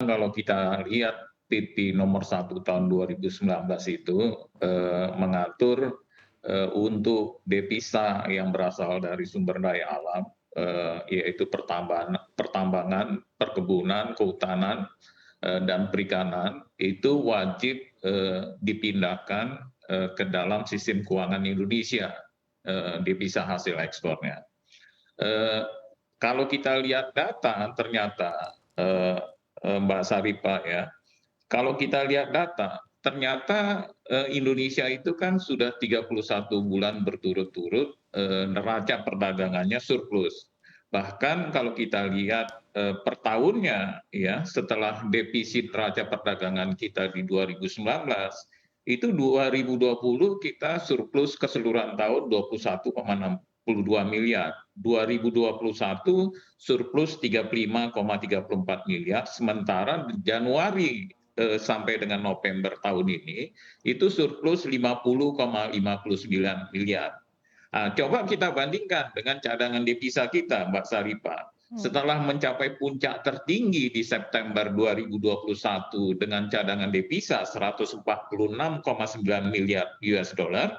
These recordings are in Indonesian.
kalau kita lihat PP nomor 1 tahun 2019 itu mengatur untuk devisa yang berasal dari sumber daya alam, yaitu pertambangan, perkebunan, kehutanan, dan perikanan, itu wajib dipindahkan ke dalam sistem keuangan Indonesia, devisa hasil ekspornya. Kalau kita lihat data, ternyata Mbak Saripah ya, kalau kita lihat data, ternyata Indonesia itu kan sudah 31 bulan berturut-turut neraca perdagangannya surplus. Bahkan kalau kita lihat per tahunnya ya, setelah defisit neraca perdagangan kita di 2019, itu 2020 kita surplus keseluruhan tahun 21,62 miliar. 2021 surplus 35,34 miliar, sementara di Januari sampai dengan November tahun ini itu surplus 50,59 miliar. Nah, coba kita bandingkan dengan cadangan devisa kita, Mbak Saripah. Setelah mencapai puncak tertinggi di September 2021 dengan cadangan devisa 146,9 miliar US dollar,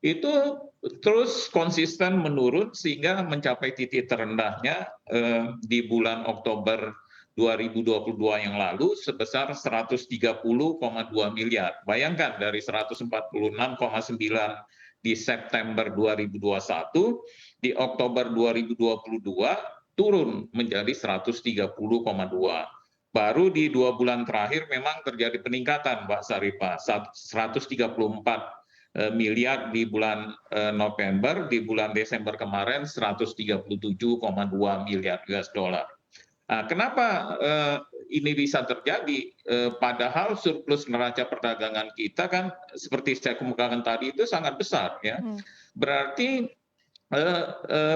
itu terus konsisten menurun sehingga mencapai titik terendahnya di bulan Oktober 2022 yang lalu sebesar 130,2 miliar. Bayangkan dari 146,9 di September 2021, di Oktober 2022 turun menjadi 130,2. Baru di 2 bulan terakhir memang terjadi peningkatan, Mbak Saripah, 134 miliar di bulan November, di bulan Desember kemarin 137,2 miliar US dollar. Nah, kenapa ini bisa terjadi? Padahal surplus neraca perdagangan kita kan seperti saya kemukakan tadi itu sangat besar ya. Berarti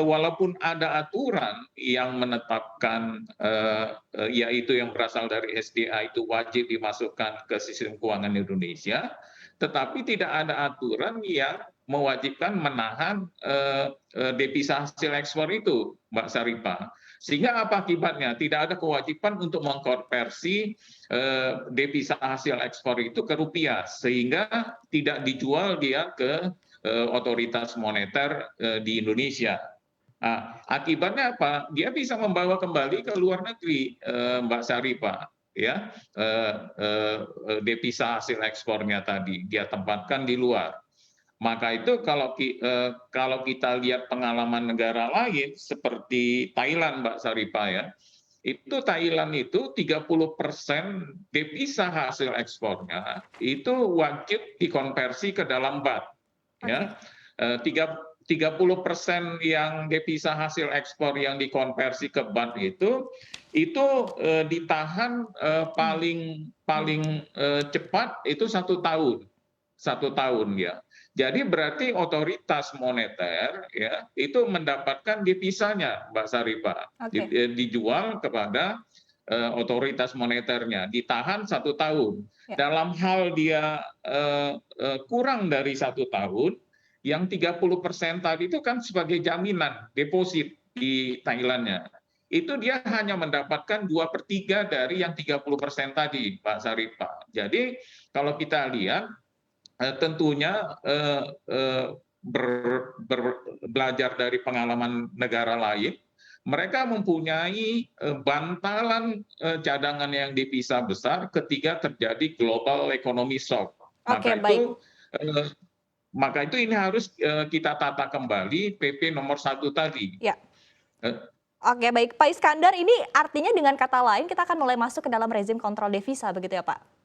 walaupun ada aturan yang menetapkan yaitu yang berasal dari SDA itu wajib dimasukkan ke sistem keuangan Indonesia, tetapi tidak ada aturan yang mewajibkan menahan devisa hasil ekspor itu, Mbak Saripah. Sehingga apa akibatnya? Tidak ada kewajiban untuk mengkonversi devisa hasil ekspor itu ke rupiah, sehingga tidak dijual dia ke otoritas moneter di Indonesia. Nah, akibatnya apa? Dia bisa membawa kembali ke luar negeri, Mbak Saripah. Ya, devisa hasil ekspornya tadi dia tempatkan di luar. Maka itu kalau kita lihat pengalaman negara lain seperti Thailand, Mbak Saripah ya, itu Thailand itu 30% devisa hasil ekspornya itu wajib dikonversi ke dalam baht. Ya, 30% yang devisa hasil ekspor yang dikonversi ke baht itu ditahan paling cepat itu 1 tahun ya. Jadi berarti otoritas moneter ya itu mendapatkan devisanya, Mbak Saripah, dijual kepada otoritas moneternya, ditahan 1 tahun. Dalam hal dia kurang dari 1 tahun, yang 30% tadi itu kan sebagai jaminan deposit di Thailandnya. Itu dia hanya mendapatkan 2/3 dari yang 30% tadi, Pak Saripah. Jadi kalau kita lihat tentunya belajar dari pengalaman negara lain, mereka mempunyai bantalan cadangan yang devisa besar ketika terjadi global economy shock. Maka itu ini harus kita tata kembali PP nomor 1 tadi. Ya. Oke, baik. Pak Iskandar, ini artinya dengan kata lain kita akan mulai masuk ke dalam rezim kontrol devisa, begitu ya Pak?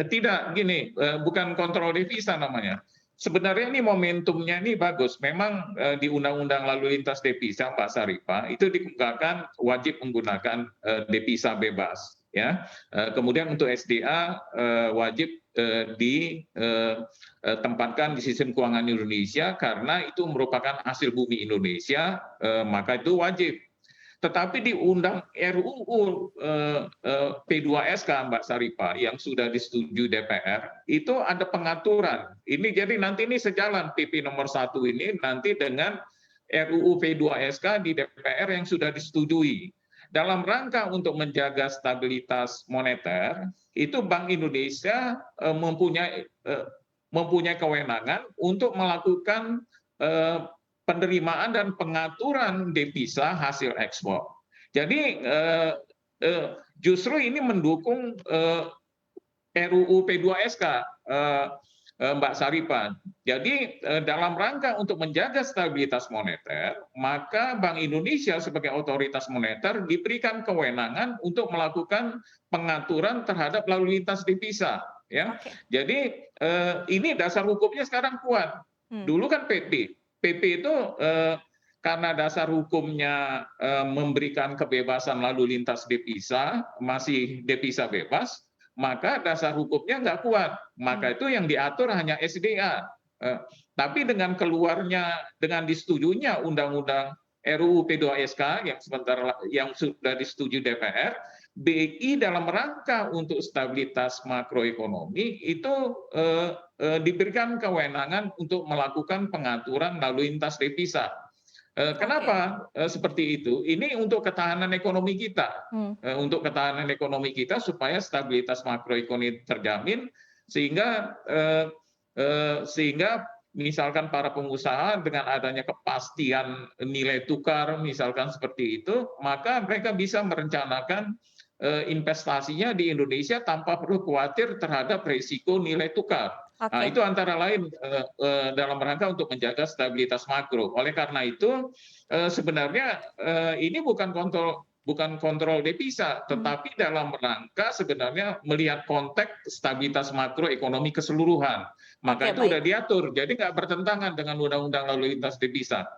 Tidak, gini, bukan kontrol devisa namanya. Sebenarnya ini momentumnya ini bagus. Memang di Undang-Undang Lalu Lintas Devisa, Pak Saripah, itu dikemukakan wajib menggunakan devisa bebas. Ya, kemudian untuk SDA wajib ditempatkan di sistem keuangan Indonesia karena itu merupakan hasil bumi Indonesia, maka itu wajib. Tetapi di undang RUU P2SK, Mbak Saripah, yang sudah disetujui DPR, itu ada pengaturan. Ini jadi nanti ini sejalan PP nomor 1 ini nanti dengan RUU P2SK di DPR yang sudah disetujui. dalam rangka untuk menjaga stabilitas moneter, itu Bank Indonesia mempunyai kewenangan untuk melakukan penerimaan dan pengaturan devisa hasil ekspor. Jadi justru ini mendukung RUU P2SK, Mbak Sarifan. Jadi dalam rangka untuk menjaga stabilitas moneter, maka Bank Indonesia sebagai otoritas moneter diberikan kewenangan untuk melakukan pengaturan terhadap lalu lintas devisa. Ya, jadi ini dasar hukumnya sekarang kuat. Dulu kan PP itu karena dasar hukumnya memberikan kebebasan lalu lintas devisa, masih devisa bebas, maka dasar hukumnya nggak kuat. Maka itu yang diatur hanya SDA. Tapi dengan keluarnya, dengan disetujuinya Undang-Undang RUU P2SK yang sudah disetujui DPR, BI dalam rangka untuk stabilitas makroekonomi itu diberikan kewenangan untuk melakukan pengaturan lalu lintas devisa. Kenapa seperti itu? Ini untuk ketahanan ekonomi kita, untuk ketahanan ekonomi kita supaya stabilitas makroekonomi terjamin, sehingga misalkan para pengusaha dengan adanya kepastian nilai tukar, misalkan seperti itu, maka mereka bisa merencanakan investasinya di Indonesia tanpa perlu khawatir terhadap risiko nilai tukar. Nah, itu antara lain dalam rangka untuk menjaga stabilitas makro. Oleh karena itu sebenarnya ini bukan kontrol devisa, tetapi dalam rangka sebenarnya melihat konteks stabilitas makroekonomi keseluruhan. Maka itu sudah diatur, jadi nggak bertentangan dengan undang-undang lalu lintas devisa.